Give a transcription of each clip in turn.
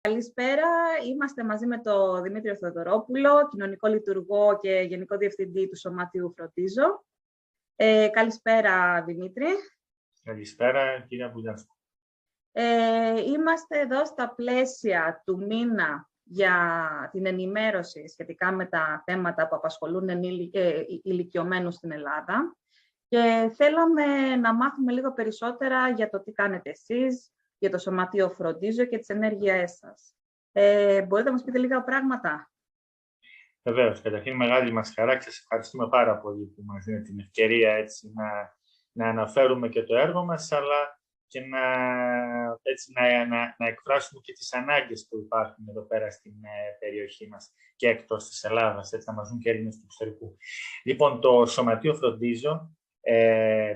Καλησπέρα. Είμαστε μαζί με τον Δημήτριο Θεοδωρόπουλο, κοινωνικό λειτουργό και γενικό διευθυντή του Σωματείου Φροντίζω. Καλησπέρα, Δημήτρη. Καλησπέρα, κυρία Μπουλιάσκου. Είμαστε εδώ στα πλαίσια του μήνα για την ενημέρωση σχετικά με τα θέματα που απασχολούν ηλικιωμένους στην Ελλάδα. Και θέλαμε να μάθουμε λίγο περισσότερα για το τι κάνετε εσείς, για το Σωματείο Φροντίζω και τις ενέργειές σας. Μπορείτε να μας πείτε λίγα πράγματα? Βεβαίως. Καταρχήν, μεγάλη μας χαρά και σας ευχαριστούμε πάρα πολύ που μας δίνετε την ευκαιρία έτσι, να αναφέρουμε και το έργο μας, αλλά και να εκφράσουμε και τις ανάγκες που υπάρχουν εδώ πέρα στην περιοχή μας και εκτός της Ελλάδας, έτσι, να μας δουν και Έλληνες του εξωτερικού. Λοιπόν, το Σωματείο Φροντίζω,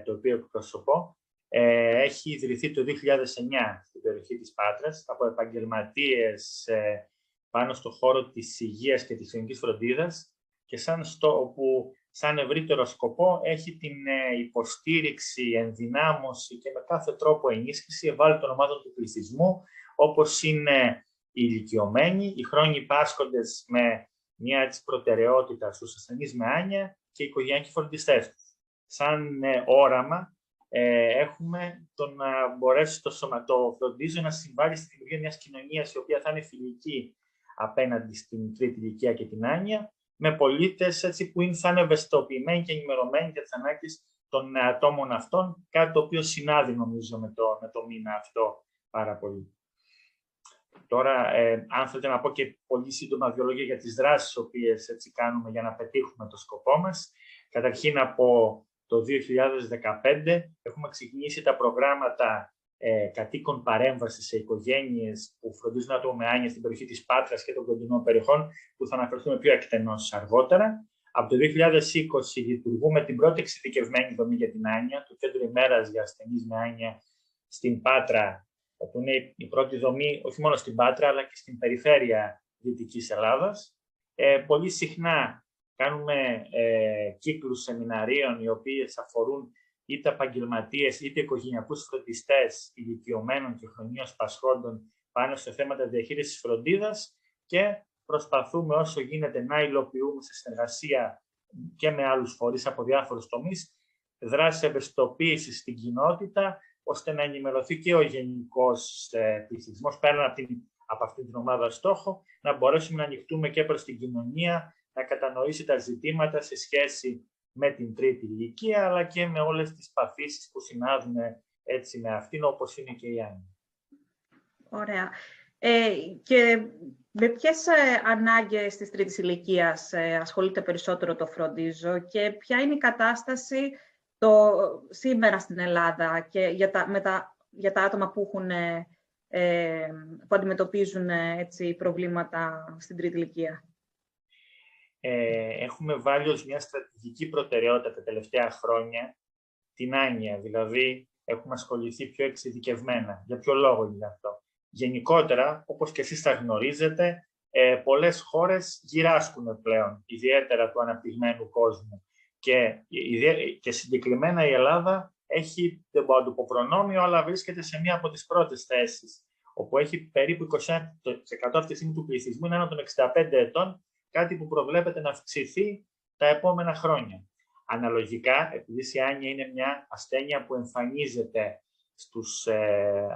το οποίο εκπροσωπώ, έχει ιδρυθεί το 2009 στην περιοχή της Πάτρας από επαγγελματίες πάνω στο χώρο της υγείας και της κοινωνικής φροντίδας και σαν ευρύτερο σκοπό έχει την υποστήριξη, ενδυνάμωση και με κάθε τρόπο ενίσχυση ευάλωτων ομάδων του πληθυσμού, όπως είναι οι ηλικιωμένοι, οι χρόνιοι πάσχοντες με μια έτσι προτεραιότητα στους ασθενείς με άνοια και οι οικογενειακοί φροντιστές τους. Σαν όραμα, έχουμε το να μπορέσει το Σωματείο Φροντίζω να συμβάλλει στη δημιουργία μιας κοινωνίας η οποία θα είναι φιλική απέναντι στην τρίτη ηλικία και την άνοια, με πολίτες έτσι, που θα είναι ευαισθητοποιημένοι και ενημερωμένοι για τις ανάγκες των ατόμων αυτών, κάτι το οποίο συνάδει νομίζω με το μήνα αυτό πάρα πολύ. Τώρα, αν θέλετε να πω και πολύ σύντομα δύο λόγια για τις δράσεις τις οποίες έτσι κάνουμε για να πετύχουμε το σκοπό μας. Καταρχήν, από το 2015 έχουμε ξεκινήσει τα προγράμματα κατοίκων παρέμβασης σε οικογένειες που φροντίζουν άτομα με άνοια στην περιοχή της Πάτρας και των κοντινών περιοχών, που θα αναφερθούμε πιο εκτενώς αργότερα. Από το 2020 λειτουργούμε την πρώτη εξειδικευμένη δομή για την άνοια, το Κέντρο Ημέρας για ασθενείς με άνοια στην Πάτρα, που είναι η πρώτη δομή όχι μόνο στην Πάτρα, αλλά και στην περιφέρεια Δυτικής Ελλάδας. Πολύ συχνά κάνουμε κύκλους σεμιναρίων οι οποίες αφορούν είτε επαγγελματίες είτε οικογενειακούς φροντιστές ηλικιωμένων και χρονίως πασχόντων πάνω σε θέματα διαχείρισης φροντίδας και προσπαθούμε όσο γίνεται να υλοποιούμε σε συνεργασία και με άλλους φορείς από διάφορους τομείς δράσεις ευαισθητοποίησης στην κοινότητα, ώστε να ενημερωθεί και ο γενικός πληθυσμός πέραν από αυτή την ομάδα στόχο, να μπορέσουμε να ανοιχτούμε και προς την κοινωνία, να κατανοήσει τα ζητήματα σε σχέση με την τρίτη ηλικία, αλλά και με όλες τις παθήσεις που συνάδουν έτσι με αυτήν, όπως είναι και η άνοια. Ωραία. Και με ποιες ανάγκες της τρίτης ηλικίας ασχολείται περισσότερο το Φροντίζω και ποια είναι η κατάσταση σήμερα στην Ελλάδα και για τα άτομα που αντιμετωπίζουν έτσι, προβλήματα στην τρίτη ηλικία? Έχουμε βάλει ως μια στρατηγική προτεραιότητα τα τελευταία χρόνια την άνοια, δηλαδή έχουμε ασχοληθεί πιο εξειδικευμένα. Για ποιο λόγο είναι αυτό? Γενικότερα, όπως και εσείς θα γνωρίζετε, πολλές χώρες γυράσκουν πλέον, ιδιαίτερα του αναπτυγμένου κόσμου. Και συγκεκριμένα η Ελλάδα έχει, δεν μπορώ να το πω προνόμιο, αλλά βρίσκεται σε μία από τις πρώτες θέσεις, όπου έχει περίπου 20% αυτή τη στιγμή του πληθυσμού, είναι άνω των 65 ετών, κάτι που προβλέπεται να αυξηθεί τα επόμενα χρόνια. Αναλογικά, επειδή η άνοια είναι μια ασθένεια που εμφανίζεται στους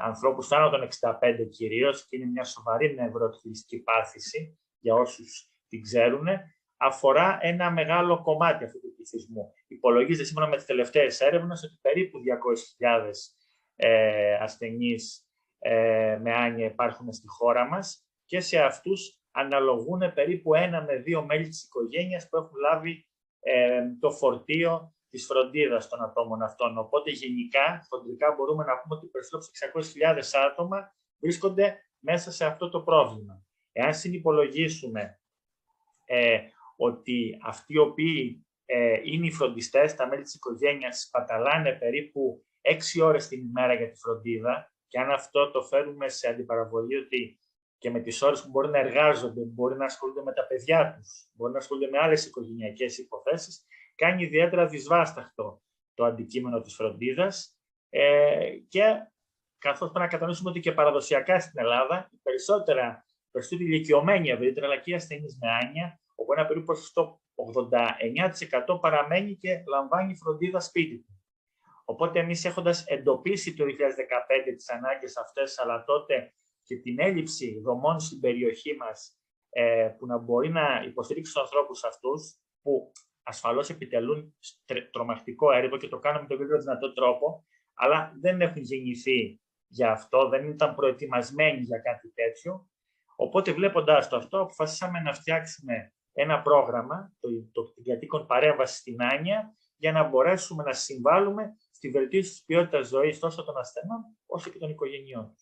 ανθρώπους άνω των 65 κυρίως και είναι μια σοβαρή νευροεκφυλιστική πάθηση, για όσους την ξέρουν, αφορά ένα μεγάλο κομμάτι αυτού του πληθυσμού. Υπολογίζεται σύμφωνα με τις τελευταίες έρευνες ότι περίπου 200.000 ασθενείς με άνοια υπάρχουν στη χώρα μας και σε αυτούς αναλογούν περίπου 1 με 2 μέλη της οικογένειας που έχουν λάβει το φορτίο της φροντίδας των ατόμων αυτών. Οπότε γενικά, χοντρικά μπορούμε να πούμε ότι περισσότερο από 600.000 άτομα βρίσκονται μέσα σε αυτό το πρόβλημα. Εάν συνυπολογίσουμε ότι αυτοί οι οποίοι είναι οι φροντιστές, τα μέλη της οικογένειας, σπαταλάνε περίπου 6 ώρες την ημέρα για τη φροντίδα, και αν αυτό το φέρουμε σε αντιπαραβολή ότι και με τις ώρες που μπορεί να εργάζονται, μπορεί να ασχολούνται με τα παιδιά τους, μπορεί να ασχολούνται με άλλες οικογενειακές υποθέσεις, κάνει ιδιαίτερα δυσβάσταχτο το αντικείμενο της φροντίδας και καθώς πρέπει να κατανοήσουμε ότι και παραδοσιακά στην Ελλάδα οι περισσότεροι ηλικιωμένοι ευρύτερα ασθενείς με άνοια, όπου ένα περίπου ποσοστό 89% παραμένει και λαμβάνει φροντίδα σπίτι του. Οπότε εμείς, έχοντας εντοπίσει το 2015 τις ανάγκες αυτές, αλλά τότε και την έλλειψη δομών στην περιοχή μας που να μπορεί να υποστηρίξει τους ανθρώπους αυτούς, που ασφαλώς επιτελούν τρομακτικό έργο και το κάνουν με τον καλύτερο δυνατό τρόπο, αλλά δεν έχουν γεννηθεί για αυτό, δεν ήταν προετοιμασμένοι για κάτι τέτοιο. Οπότε, βλέποντας το αυτό, αποφασίσαμε να φτιάξουμε ένα πρόγραμμα, την κατοίκον παρέμβαση στην άνοια, για να μπορέσουμε να συμβάλλουμε στη βελτίωση της ποιότητας ζωής τόσο των ασθενών, όσο και των οικογενειών.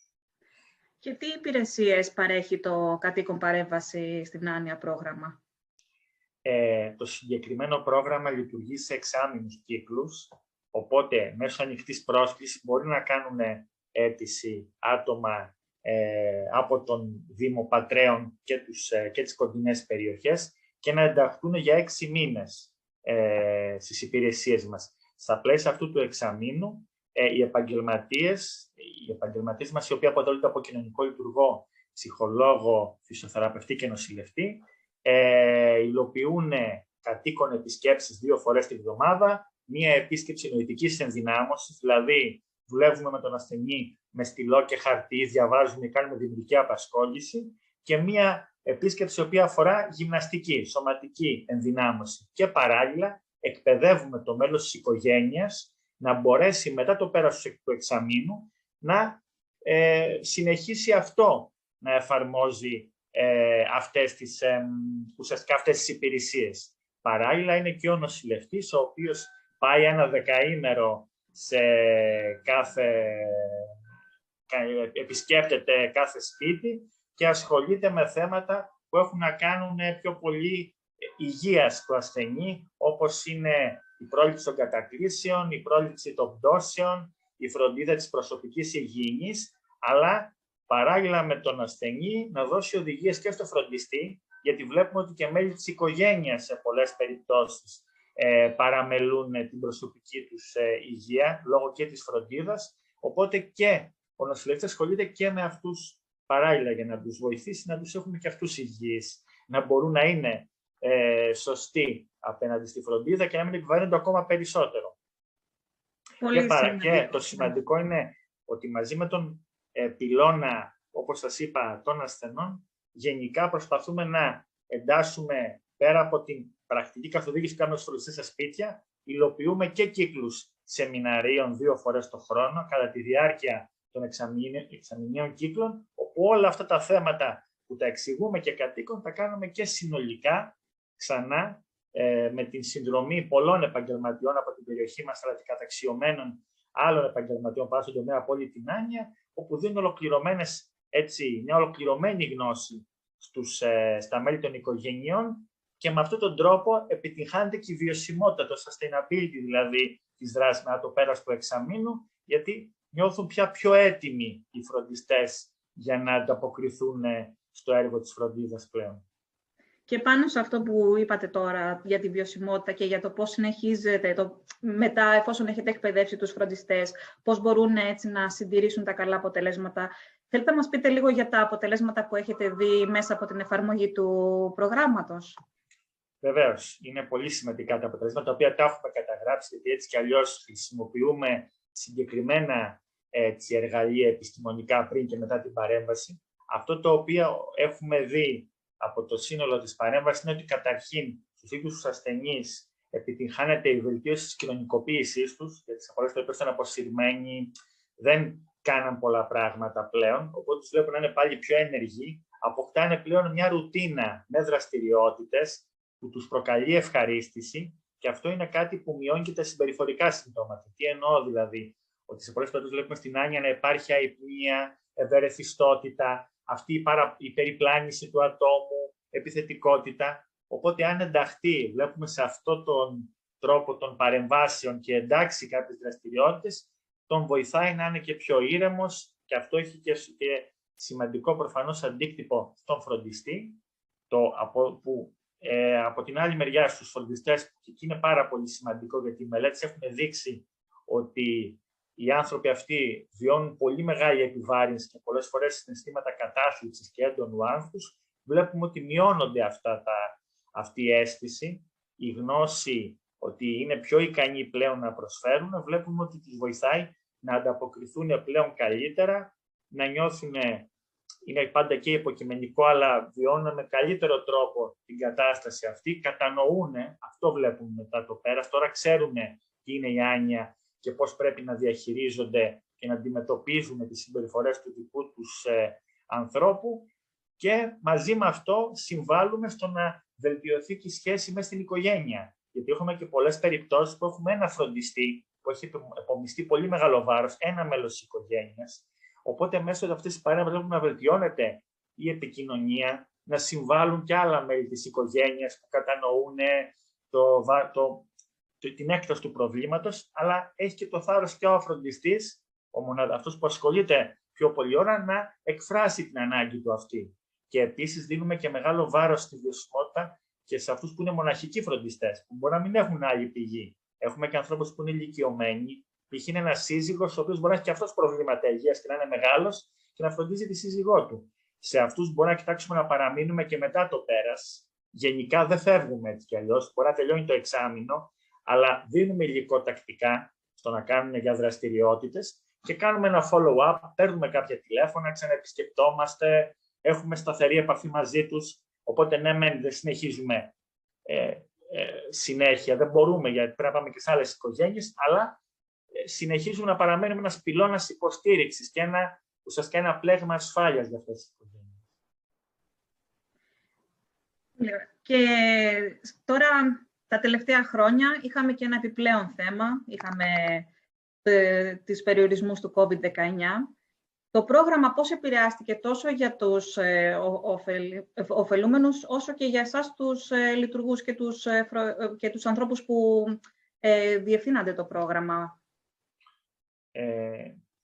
Και τι υπηρεσίες παρέχει το κατοίκον παρέμβαση στην άνοια πρόγραμμα? Το συγκεκριμένο πρόγραμμα λειτουργεί σε εξάμηνους κύκλους, οπότε μέσω ανοιχτής πρόσκλησης μπορεί να κάνουν αίτηση άτομα από τον Δήμο Πατρέων και τις κοντινές περιοχές και να ενταχθούν για 6 μήνες στις υπηρεσίες μας. Στα πλαίσια αυτού του εξαμήνου, οι επαγγελματίες μας, οι οποίοι αποτελούνται από κοινωνικό λειτουργό, ψυχολόγο, φυσιοθεραπευτή και νοσηλευτή, υλοποιούν κατοίκον επισκέψεις 2 φορές τη βδομάδα, μία επίσκεψη νοητικής ενδυνάμωσης, δηλαδή δουλεύουμε με τον ασθενή με στυλό και χαρτί, διαβάζουμε, κάνουμε δημιουργική απασχόληση, και μία επίσκεψη η οποία αφορά γυμναστική, σωματική ενδυνάμωση. Και παράλληλα εκπαιδεύουμε το μέλος της οικογένειας να μπορέσει μετά το πέρας του εξαμήνου να συνεχίσει αυτό να εφαρμόζει αυτές τις υπηρεσίες. Παράλληλα είναι και ο νοσηλευτής, ο οποίος πάει ένα δεκαήμερο επισκέπτεται κάθε σπίτι και ασχολείται με θέματα που έχουν να κάνουν πιο πολύ υγείας του ασθενή, όπως είναι η πρόληψη των κατακλήσεων, η πρόληψη των πτώσεων, η φροντίδα της προσωπικής υγιεινής, αλλά παράλληλα με τον ασθενή να δώσει οδηγίες και στο φροντιστή, γιατί βλέπουμε ότι και μέλη της οικογένειας σε πολλές περιπτώσεις παραμελούν την προσωπική τους υγεία λόγω και της φροντίδας, οπότε και ο νοσηλευτής ασχολείται και με αυτούς παράλληλα για να τους βοηθήσει να τους έχουμε και αυτούς υγιείς, να μπορούν να είναι σωστοί απέναντι στη φροντίδα και να μην επιβαρύνονται ακόμα περισσότερο. Και το σημαντικό είναι ότι μαζί με τον πυλώνα, όπως σας είπα, των ασθενών, γενικά προσπαθούμε να εντάσσουμε πέρα από την πρακτική καθοδήγηση που κάνουμε στους φροντιστές στα σπίτια, υλοποιούμε και κύκλους σεμιναρίων 2 φορές το χρόνο κατά τη διάρκεια των εξαμηνίων κύκλων, όπου όλα αυτά τα θέματα που τα εξηγούμε και κατοίκων τα κάνουμε και συνολικά ξανά με την συνδρομή πολλών επαγγελματιών από την περιοχή μας, αλλά και καταξιωμένων άλλων επαγγελματιών πάνω στον τομέα από όλη την άνοια, όπου δίνουν μια ολοκληρωμένη γνώση στα μέλη των οικογενειών, και με αυτόν τον τρόπο επιτυγχάνεται και η βιωσιμότητα, το sustainability δηλαδή της δράσης μετά το πέρας του εξαμήνου, γιατί νιώθουν πια πιο έτοιμοι οι φροντιστές για να ανταποκριθούν στο έργο της φροντίδας πλέον. Και πάνω σε αυτό που είπατε τώρα για τη βιωσιμότητα και για το πώς συνεχίζετε μετά, εφόσον έχετε εκπαιδεύσει τους φροντιστές, πώς μπορούν έτσι να συντηρήσουν τα καλά αποτελέσματα, θέλετε να μας πείτε λίγο για τα αποτελέσματα που έχετε δει μέσα από την εφαρμογή του προγράμματος? Βεβαίως, είναι πολύ σημαντικά τα αποτελέσματα, τα οποία τα έχουμε καταγράψει, γιατί έτσι κι αλλιώς χρησιμοποιούμε συγκεκριμένα εργαλεία επιστημονικά πριν και μετά την παρέμβαση. Αυτό το οποίο έχουμε δει από το σύνολο της παρέμβασης είναι ότι καταρχήν στους ίδιους τους ασθενείς επιτυγχάνεται η βελτίωση της κοινωνικοποίησής τους, γιατί σε πολλές περιπτώσεις ήταν αποσυρμένοι, δεν κάναν πολλά πράγματα πλέον, οπότε τους βλέπουν να είναι πάλι πιο ενεργοί, αποκτάνε πλέον μια ρουτίνα με δραστηριότητες που τους προκαλεί ευχαρίστηση, και αυτό είναι κάτι που μειώνει και τα συμπεριφορικά συμπτώματα. Τι εννοώ δηλαδή? Ότι σε πολλές περιπτώσεις βλέπουμε στην άνοια να υπάρχει αϊπνία, ευερεθιστότητα, αυτή η περιπλάνηση του ατόμου, επιθετικότητα. Οπότε αν ενταχθεί, βλέπουμε σε αυτόν τον τρόπο των παρεμβάσεων και εντάξει κάποιες δραστηριότητες, τον βοηθάει να είναι και πιο ήρεμος, και αυτό έχει και σημαντικό προφανώς αντίκτυπο στον φροντιστή, που από την άλλη μεριά στους φροντιστές, και εκεί είναι πάρα πολύ σημαντικό, γιατί οι μελέτες έχουν δείξει ότι οι άνθρωποι αυτοί βιώνουν πολύ μεγάλη επιβάρυνση και πολλές φορές συναισθήματα κατάθλιψης και έντονου άγχους, βλέπουμε ότι μειώνονται αυτή η αίσθηση, η γνώση ότι είναι πιο ικανοί πλέον να προσφέρουν, βλέπουμε ότι τους βοηθάει να ανταποκριθούν πλέον καλύτερα, να νιώθουν, είναι πάντα και υποκειμενικό, αλλά βιώνουν με καλύτερο τρόπο την κατάσταση αυτή, κατανοούν, αυτό βλέπουμε μετά το πέρας, τώρα ξέρουν τι είναι η άνοια και πώς πρέπει να διαχειρίζονται και να αντιμετωπίζουν τις συμπεριφορές του δικού τους ανθρώπου και μαζί με αυτό συμβάλλουμε στο να βελτιωθεί και η σχέση μέσα στην οικογένεια. Γιατί έχουμε και πολλές περιπτώσεις που έχουμε ένα φροντιστή που έχει επομιστεί πολύ μεγάλο βάρος, ένα μέλος της οικογένειας. Οπότε μέσω από αυτές τις παρέμβασεις βλέπουμε να βελτιώνεται η επικοινωνία, να συμβάλλουν και άλλα μέλη της οικογένειας που κατανοούν την έκταση του προβλήματος, αλλά έχει και το θάρρος και ο φροντιστής, αυτός που ασχολείται πιο πολλή ώρα, να εκφράσει την ανάγκη του αυτή. Και επίσης δίνουμε και μεγάλο βάρος στη βιωσιμότητα και σε αυτούς που είναι μοναχικοί φροντιστές, που μπορεί να μην έχουν άλλη πηγή. Έχουμε και ανθρώπους που είναι ηλικιωμένοι, π.χ. είναι ένας σύζυγος, ο οποίος μπορεί να έχει και αυτός προβλήματα υγείας και να είναι μεγάλος και να φροντίζει τη σύζυγό του. Σε αυτούς μπορεί να κοιτάξουμε να παραμείνουμε και μετά το πέρας. Γενικά δεν φεύγουμε έτσι κι αλλιώς, μπορεί να τελειώνει το εξάμηνο, αλλά δίνουμε υλικό τακτικά στο να κάνουμε για δραστηριότητες και κάνουμε ένα follow-up, παίρνουμε κάποια τηλέφωνα, ξαναεπισκεπτόμαστε, έχουμε σταθερή επαφή μαζί τους. Οπότε, ναι, δεν συνεχίζουμε συνέχεια, δεν μπορούμε γιατί πρέπει να πάμε και σε άλλες οικογένειες, αλλά συνεχίζουμε να παραμένουμε ένας πυλώνας υποστήριξης και ουσιαστικά ένα πλέγμα ασφάλειας για αυτές τις οικογένειες. Και τώρα, τα τελευταία χρόνια, είχαμε και ένα επιπλέον θέμα. Είχαμε τις περιορισμούς του COVID-19. Το πρόγραμμα πώς επηρεάστηκε τόσο για τους ωφελούμενους, όσο και για εσάς τους λειτουργούς και τους ανθρώπους που διευθύνατε το πρόγραμμα?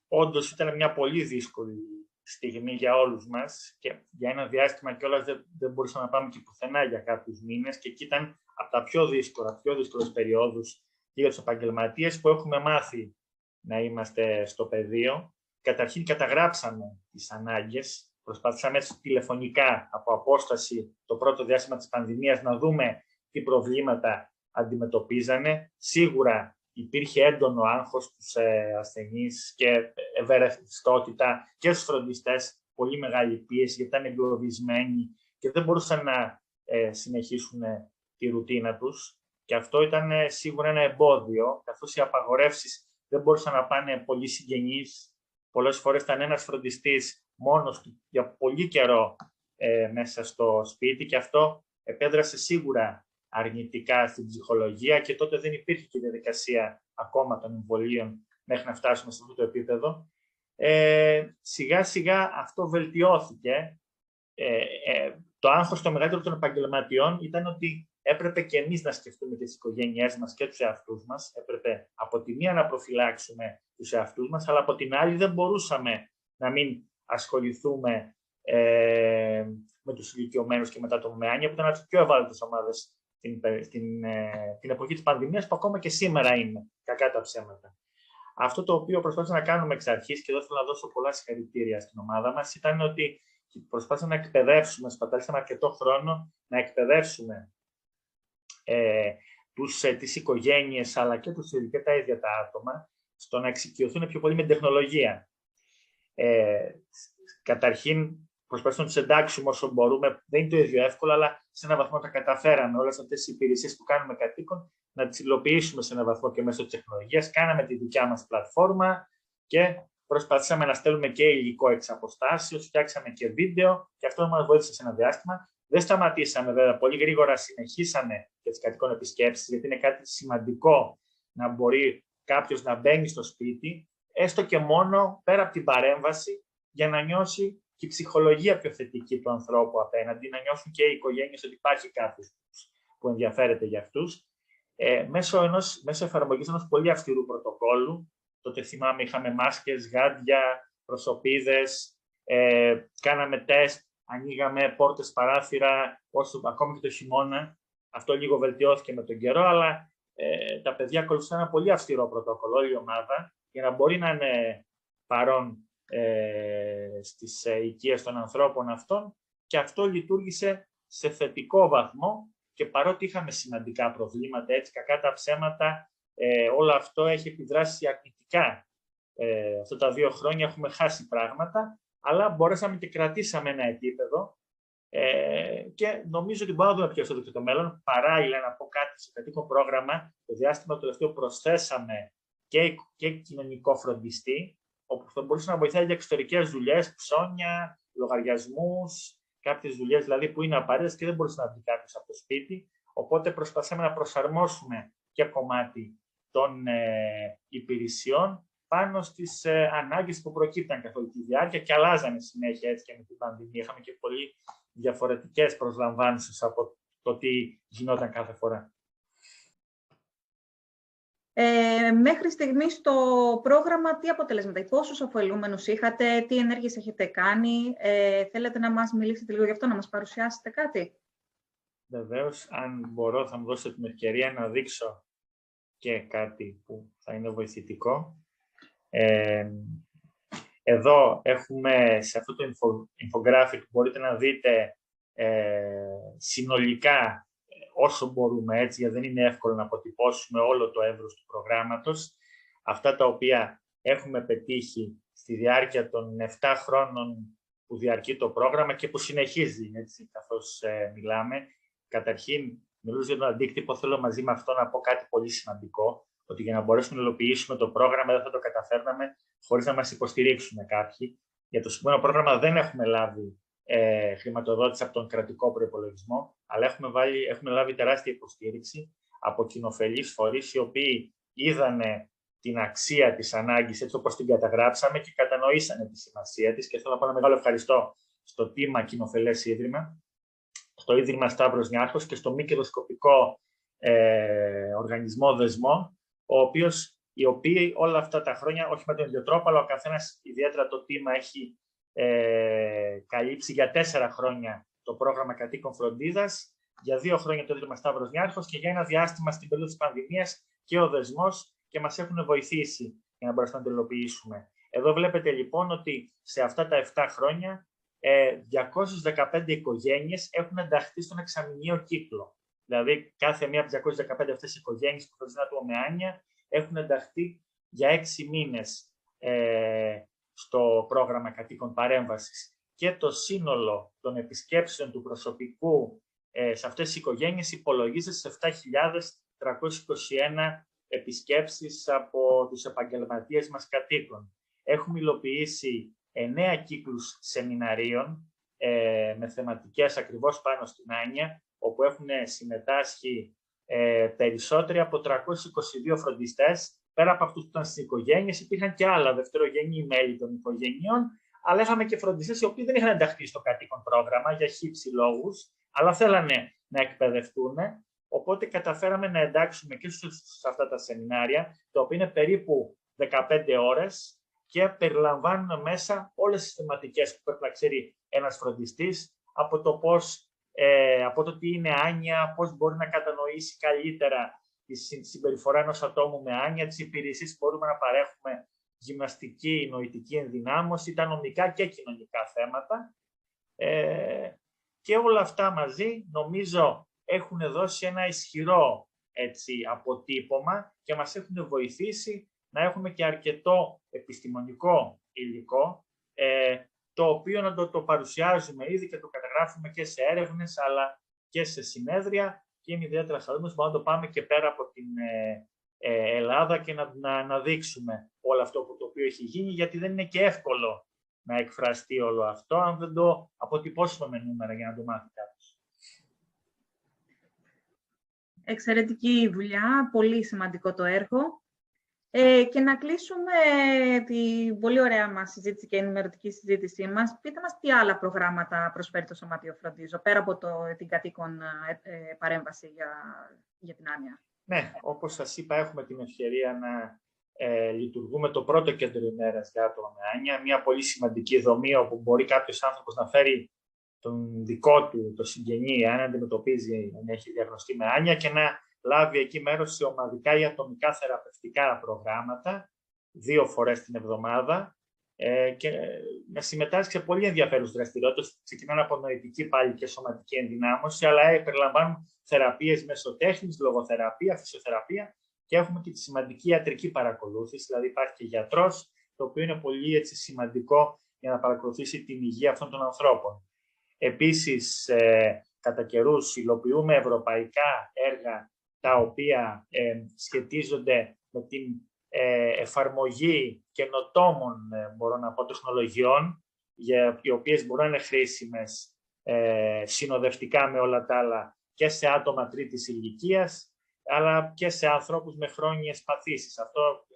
Όντως ήταν μια πολύ δύσκολη στιγμή για όλους μας και για ένα διάστημα κιόλας δεν μπορούσαμε να πάμε και πουθενά για κάποιους μήνες και εκεί ήταν από τα πιο δύσκολες περιόδους και για τους επαγγελματίες που έχουμε μάθει να είμαστε στο πεδίο. Καταρχήν καταγράψαμε τις ανάγκες, προσπαθήσαμε τηλεφωνικά από απόσταση το πρώτο διάστημα της πανδημίας να δούμε τι προβλήματα αντιμετωπίζανε. Σίγουρα υπήρχε έντονο άγχος στους ασθενείς και ευαισθητότητα και στους φροντιστές, πολύ μεγάλη πίεση γιατί ήταν εγκλωβισμένοι και δεν μπορούσαν να συνεχίσουν τη ρουτίνα τους. Και αυτό ήταν σίγουρα ένα εμπόδιο, καθώς οι απαγορεύσεις δεν μπορούσαν να πάνε πολύ συγγενείς. Πολλές φορές ήταν ένας φροντιστής μόνος του για πολύ καιρό μέσα στο σπίτι και αυτό επέδρασε σίγουρα αρνητικά στην ψυχολογία και τότε δεν υπήρχε και η διαδικασία ακόμα των εμβολίων μέχρι να φτάσουμε σε αυτό το επίπεδο. Σιγά σιγά αυτό βελτιώθηκε. Το άγχος το μεγαλύτερο των επαγγελματιών ήταν ότι έπρεπε και εμείς να σκεφτούμε τις οικογένειές μας και τους εαυτούς μας. Έπρεπε από τη μία να προφυλάξουμε τους εαυτούς μας, αλλά από την άλλη δεν μπορούσαμε να μην ασχοληθούμε με τους ηλικιωμένους και μετά το ΜΕΑΝΙΑ, που ήταν από τις πιο ευάλωτες ομάδες την εποχή της πανδημίας, που ακόμα και σήμερα είναι, κακά τα ψέματα. Αυτό το οποίο προσπάθησα να κάνουμε εξ αρχής, και εδώ θέλω να δώσω πολλά συγχαρητήρια στην ομάδα μας, ήταν ότι προσπάθησαμε να εκπαιδεύσουμε, σπαταλήσαμε αρκετό χρόνο να εκπαιδεύσουμε τις οικογένειες, αλλά και τα ίδια τα άτομα, στο να εξοικειωθούν πιο πολύ με την τεχνολογία. Καταρχήν, προσπαθούμε να τους εντάξουμε όσο μπορούμε. Δεν είναι το ίδιο εύκολο, αλλά σε έναν βαθμό τα καταφέραμε. Όλες αυτές τις υπηρεσίες που κάνουμε κατοίκων να τις υλοποιήσουμε σε έναν βαθμό και μέσω της τεχνολογίας. Κάναμε τη δικιά μας πλατφόρμα και προσπαθήσαμε να στέλνουμε και υλικό εξ αποστάσεως, φτιάξαμε και βίντεο και αυτό μας βοήθησε σε ένα διάστημα. Δεν σταματήσαμε βέβαια, πολύ γρήγορα συνεχίσαμε και τις κατοικών επισκέψεις, γιατί είναι κάτι σημαντικό να μπορεί κάποιος να μπαίνει στο σπίτι, έστω και μόνο πέρα από την παρέμβαση, για να νιώσει και η ψυχολογία πιο θετική του ανθρώπου απέναντι, να νιώσουν και οι οικογένειες ότι υπάρχει κάποιος που ενδιαφέρεται για αυτούς. Μέσω εφαρμογής ενός πολύ αυστηρού πρωτοκόλλου, τότε θυμάμαι είχαμε μάσκες, γάντια, προσωπίδες, κάναμε τεστ, ανοίγαμε πόρτες, παράθυρα, ακόμη και το χειμώνα. Αυτό λίγο βελτιώθηκε με τον καιρό, αλλά τα παιδιά ακολουθούν ένα πολύ αυστηρό πρωτόκολλο, όλη η ομάδα, για να μπορεί να είναι παρόν στις οικίες των ανθρώπων αυτών, και αυτό λειτουργήσε σε θετικό βαθμό, και παρότι είχαμε σημαντικά προβλήματα, έτσι κακά τα ψέματα, όλο αυτό έχει επιδράσει αρνητικά. Αυτά τα 2 χρόνια έχουμε χάσει πράγματα, αλλά μπορέσαμε και κρατήσαμε ένα επίπεδο, και νομίζω ότι μπορούμε να δούμε πιο στο το μέλλον. Παράλληλα, να πω κάτι στο κατοίκον πρόγραμμα, το διάστημα το τελευταίο προσθέσαμε και κοινωνικό φροντιστή, όπου θα μπορούσε να βοηθάει για εξωτερικές δουλειές, ψώνια, λογαριασμούς, κάποιες δουλειές δηλαδή που είναι απαραίτητες και δεν μπορούσε να βγει κάποιος από το σπίτι. Οπότε προσπαθήσαμε να προσαρμόσουμε και κομμάτι των υπηρεσιών πάνω στις ανάγκες που προκύπταν καθ' όλη τη διάρκεια και αλλάζανε συνέχεια, έτσι, και με την πανδημία. Είχαμε και πολύ διαφορετικές προσλαμβάνσεις από το τι γινόταν κάθε φορά. Μέχρι στιγμής το πρόγραμμα, τι αποτελέσματα, πόσους ωφελούμενους είχατε, τι ενέργειες έχετε κάνει, θέλετε να μας μιλήσετε λίγο γι' αυτό, να μας παρουσιάσετε κάτι? Βεβαίως, αν μπορώ θα μου δώσετε την ευκαιρία να δείξω και κάτι που θα είναι βοηθητικό. Εδώ έχουμε, σε αυτό το infographic, μπορείτε να δείτε συνολικά όσο μπορούμε, έτσι, γιατί δεν είναι εύκολο να αποτυπώσουμε όλο το εύρος του προγράμματος. Αυτά τα οποία έχουμε πετύχει στη διάρκεια των 7 χρόνων που διαρκεί το πρόγραμμα και που συνεχίζει, έτσι, καθώς μιλάμε. Καταρχήν, μιλούσα για τον αντίκτυπο, θέλω μαζί με αυτό να πω κάτι πολύ σημαντικό, ότι για να μπορέσουμε να υλοποιήσουμε το πρόγραμμα δεν θα το καταφέρναμε χωρίς να μας υποστηρίξουν κάποιοι. Για το συγκεκριμένο πρόγραμμα δεν έχουμε λάβει χρηματοδότηση από τον κρατικό προϋπολογισμό, αλλά έχουμε λάβει τεράστια υποστήριξη από κοινοφελείς φορείς, οι οποίοι είδανε την αξία της ανάγκης έτσι όπως την καταγράψαμε και κατανοήσανε τη σημασία της. Και θέλω να πω ένα μεγάλο ευχαριστώ στο ΤΥΜΑ Κοινοφελές Ίδρυμα, στο Ίδρυμα Σταύρος Νιάρχος και στο μη κερδοσκοπικό οργανισμό Δεσμό, οι οποίοι όλα αυτά τα χρόνια, όχι με τον ίδιο τρόπο, αλλά ο καθένας, ιδιαίτερα το ΤΥΜΑ, έχει καλύψει για 4 χρόνια το πρόγραμμα κατοίκων φροντίδας, για 2 χρόνια το Ίδρυμα Σταύρος Νιάρχος και για ένα διάστημα στην περίοδο της πανδημίας και ο Δεσμός, και μας έχουν βοηθήσει για να μπορέσουμε να το υλοποιήσουμε. Εδώ βλέπετε λοιπόν ότι σε αυτά τα 7 χρόνια 215 οικογένειες έχουν ενταχθεί στον εξαμηνιαίο κύκλο. Δηλαδή, κάθε μία από τις 215 αυτές οικογένειες που φροντίζουν άτομα με άνοια έχουν ενταχθεί για 6 μήνες στο πρόγραμμα κατοίκων παρέμβασης. Και το σύνολο των επισκέψεων του προσωπικού σε αυτές τις οικογένειες υπολογίζεται σε 7.321 επισκέψεις από τους επαγγελματίες μας κατοίκων. Έχουμε υλοποιήσει 9 κύκλους σεμιναρίων με θεματικές ακριβώς πάνω στην άνοια, όπου έχουν συμμετάσχει περισσότεροι από 322 φροντιστές. Πέρα από αυτούς που ήταν στις οικογένειες, υπήρχαν και άλλα δευτερογενή μέλη των οικογενειών, αλλά είχαμε και φροντιστές οι οποίοι δεν είχαν ενταχθεί στο κατοίκον πρόγραμμα για χύψη λόγους, αλλά θέλανε να εκπαιδευτούν. Οπότε καταφέραμε να εντάξουμε και σε αυτά τα σεμινάρια, τα οποία είναι περίπου 15 ώρες και περιλαμβάνουν μέσα όλες τις θεματικές που πρέπει να ξέρει ένας φροντιστής, από το από το τι είναι άνοια, πώς μπορεί να κατανοήσει καλύτερα τη συμπεριφορά ενός ατόμου με άνοια, τις υπηρεσίες που μπορούμε να παρέχουμε, γυμναστική, νοητική ενδυνάμωση, τα νομικά και κοινωνικά θέματα. Και όλα αυτά μαζί, νομίζω, έχουν δώσει ένα ισχυρό αποτύπωμα και μας έχουν βοηθήσει να έχουμε και αρκετό επιστημονικό υλικό, το οποίο να το παρουσιάζουμε ήδη και το καταγράφουμε και σε έρευνες, αλλά και σε συνέδρια, και είμαι ιδιαίτερα χαρούμενος που μπορούμε να το πάμε και πέρα από την Ελλάδα και να δείξουμε όλο αυτό το οποίο έχει γίνει, γιατί δεν είναι και εύκολο να εκφραστεί όλο αυτό, αν δεν το αποτυπώσουμε με νούμερα για να το μάθει κάποιος. Εξαιρετική δουλειά, πολύ σημαντικό το έργο. Και να κλείσουμε την πολύ ωραία μας συζήτηση και ενημερωτική συζήτησή μας. Πείτε μας τι άλλα προγράμματα προσφέρει το Σωματείο Φροντίζω, πέρα από την κατοίκον παρέμβαση για την άνοια. Ναι, όπως σας είπα, έχουμε την ευκαιρία να λειτουργούμε το πρώτο κέντρο ημέρας για άτομα με άνοια, μια πολύ σημαντική δομή όπου μπορεί κάποιος άνθρωπος να φέρει τον δικό του, το συγγενή, αν αντιμετωπίζει, αν έχει διαγνωστεί με άνοια, και να λάβει εκεί μέρος σε ομαδικά ή ατομικά θεραπευτικά προγράμματα. 2 φορές την εβδομάδα και να συμμετάσχει σε πολύ ενδιαφέρουσες δραστηριότητες. Ξεκινάνε από νοητική πάλι και σωματική ενδυνάμωση, αλλά περιλαμβάνουν θεραπείες μεσοτέχνης, λογοθεραπεία, φυσιοθεραπεία και έχουμε και τη σημαντική ιατρική παρακολούθηση, δηλαδή υπάρχει και γιατρός, το οποίο είναι πολύ σημαντικό για να παρακολουθήσει την υγεία αυτών των ανθρώπων. Επίσης, κατά καιρούς υλοποιούμε ευρωπαϊκά έργα τα οποία σχετίζονται με την εφαρμογή καινοτόμων, μπορώ να πω, τεχνολογιών, οι οποίες μπορούν να είναι χρήσιμες συνοδευτικά με όλα τα άλλα και σε άτομα τρίτης ηλικίας, αλλά και σε ανθρώπους με χρόνιες παθήσεις. Αυτό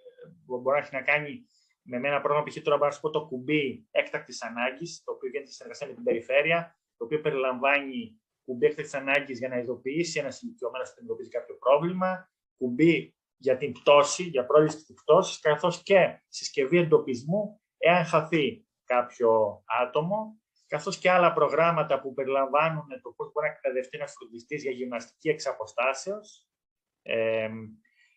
μπορεί να έχει να κάνει με ένα πρόγραμμα, π.χ. τώρα μπορώ να σου πω το κουμπί έκτακτης ανάγκης, το οποίο γίνεται σε συνεργασία με την περιφέρεια, το οποίο περιλαμβάνει κουμπί έκτακτης ανάγκης για να ειδοποιήσει ένας ηλικιωμένος ότι αντιμετωπίζει κάποιο πρόβλημα, κουμπί για την πτώση, για πρόληψη της πτώσης, καθώς και συσκευή εντοπισμού εάν χαθεί κάποιο άτομο, καθώς και άλλα προγράμματα που περιλαμβάνουν το πώς μπορεί να εκπαιδευτεί ένας φροντιστής για γυμναστική εξ αποστάσεως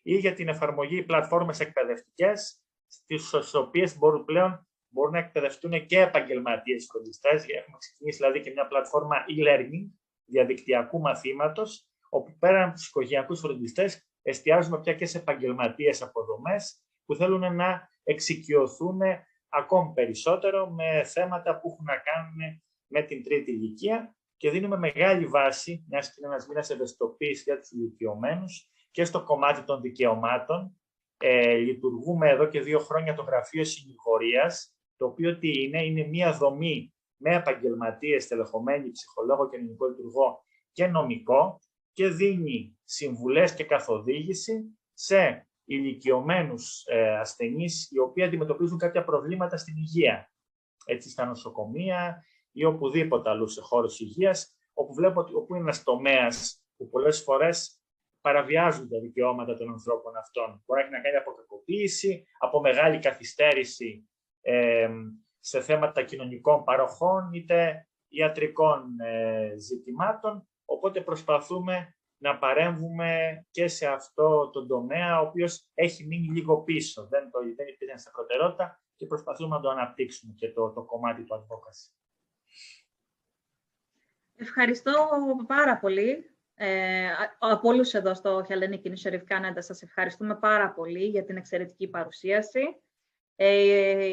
ή για την εφαρμογή πλατφόρμες εκπαιδευτικές, στις οποίες πλέον μπορούν να εκπαιδευτούν και επαγγελματίες φροντιστές. Έχουμε ξεκινήσει δηλαδή και μια πλατφόρμα e-learning διαδικτυακού μαθήματος, όπου πέραν από τους οικογενειακούς φροντιστές εστιάζουμε πια και σε επαγγελματίες αποδομές που θέλουν να εξοικειωθούν ακόμη περισσότερο με θέματα που έχουν να κάνουν με την τρίτη ηλικία και δίνουμε μεγάλη βάση, μιας και είναι ένας μήνας ευαισθητοποίησης για τους ηλικιωμένους και στο κομμάτι των δικαιωμάτων. Λειτουργούμε εδώ και 2 χρόνια το Γραφείο Συνηγορίας, το οποίο τι είναι μια δομή με επαγγελματίες, τελεχωμένοι, ψυχολόγο, κοινωνικό λειτουργό και νομικό και δίνει συμβουλές και καθοδήγηση σε ηλικιωμένους ασθενείς οι οποίοι αντιμετωπίζουν κάποια προβλήματα στην υγεία. Έτσι στα νοσοκομεία ή οπουδήποτε αλλού σε χώρους υγείας, όπου βλέπω ότι όπου είναι ένας τομέας που πολλές φορές παραβιάζουν τα δικαιώματα των ανθρώπων αυτών. Μπορεί να έχει να κάνει από κακοποίηση, από μεγάλη καθυστέρηση σε θέματα κοινωνικών παροχών, είτε ιατρικών ζητημάτων. Οπότε προσπαθούμε να παρέμβουμε και σε αυτό το τομέα, ο οποίος έχει μείνει λίγο πίσω. Δεν υπήρχε στα προτεραιότητα και προσπαθούμε να το αναπτύξουμε και το κομμάτι του advocacy. Ευχαριστώ πάρα πολύ. Από όλους εδώ στο Hellenic Initiative Canada σας ευχαριστούμε πάρα πολύ για την εξαιρετική παρουσίαση.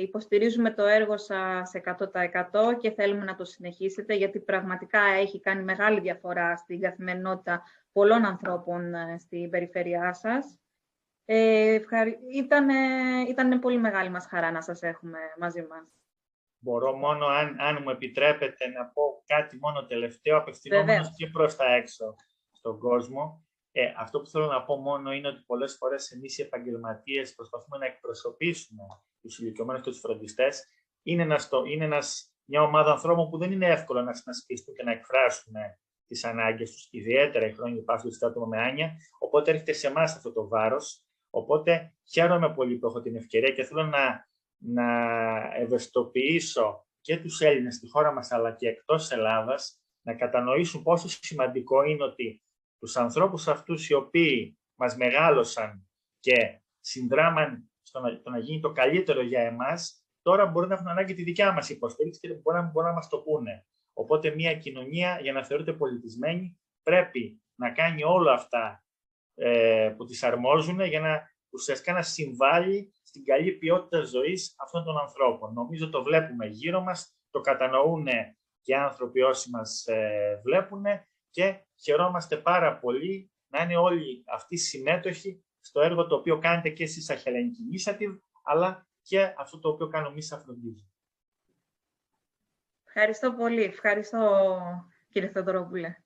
Υποστηρίζουμε το έργο σας 100% και θέλουμε να το συνεχίσετε, γιατί πραγματικά έχει κάνει μεγάλη διαφορά στην καθημερινότητα πολλών ανθρώπων στην περιφέρειά σας. Ήταν πολύ μεγάλη μας χαρά να σας έχουμε μαζί μας. Μπορώ μόνο, αν μου επιτρέπετε, να πω κάτι μόνο τελευταίο, απευθυνόμενος και προς τα έξω στον κόσμο. Αυτό που θέλω να πω μόνο είναι ότι πολλές φορές εμείς οι επαγγελματίες προσπαθούμε να εκπροσωπήσουμε τους ηλικιωμένους και τους φροντιστές. Είναι μια ομάδα ανθρώπων που δεν είναι εύκολο να συνασπιστούν και να εκφράσουν τις ανάγκες τους, ιδιαίτερα οι χρόνιοι πάσχοντες και άτομα με άνοια. Οπότε έρχεται σε εμάς αυτό το βάρος. Οπότε χαίρομαι πολύ που έχω την ευκαιρία και θέλω να ευαισθητοποιήσω και τους Έλληνες στη χώρα μας αλλά και εκτός Ελλάδας να κατανοήσουν πόσο σημαντικό είναι ότι τους ανθρώπους αυτούς οι οποίοι μας μεγάλωσαν και συνδράμαν στο να γίνει το καλύτερο για εμάς, τώρα μπορεί να έχουν ανάγκη τη δικιά μας υποστήριξη και μπορεί να μας το πούνε. Οπότε μια κοινωνία για να θεωρείται πολιτισμένη πρέπει να κάνει όλα αυτά που της αρμόζουν για να ουσιαστικά να συμβάλλει στην καλή ποιότητα ζωής αυτών των ανθρώπων. Νομίζω το βλέπουμε γύρω μας, το κατανοούν και άνθρωποι όσοι μας βλέπουν και χαιρόμαστε πάρα πολύ να είναι όλοι αυτοί συμμέτοχοι στο έργο το οποίο κάνετε και εσείς σαν Hellenic Initiative, αλλά και αυτό το οποίο κάνουμε εμείς σαν Φροντίζο. Ευχαριστώ πολύ. Ευχαριστώ, κύριε Θεοδωρόπουλε.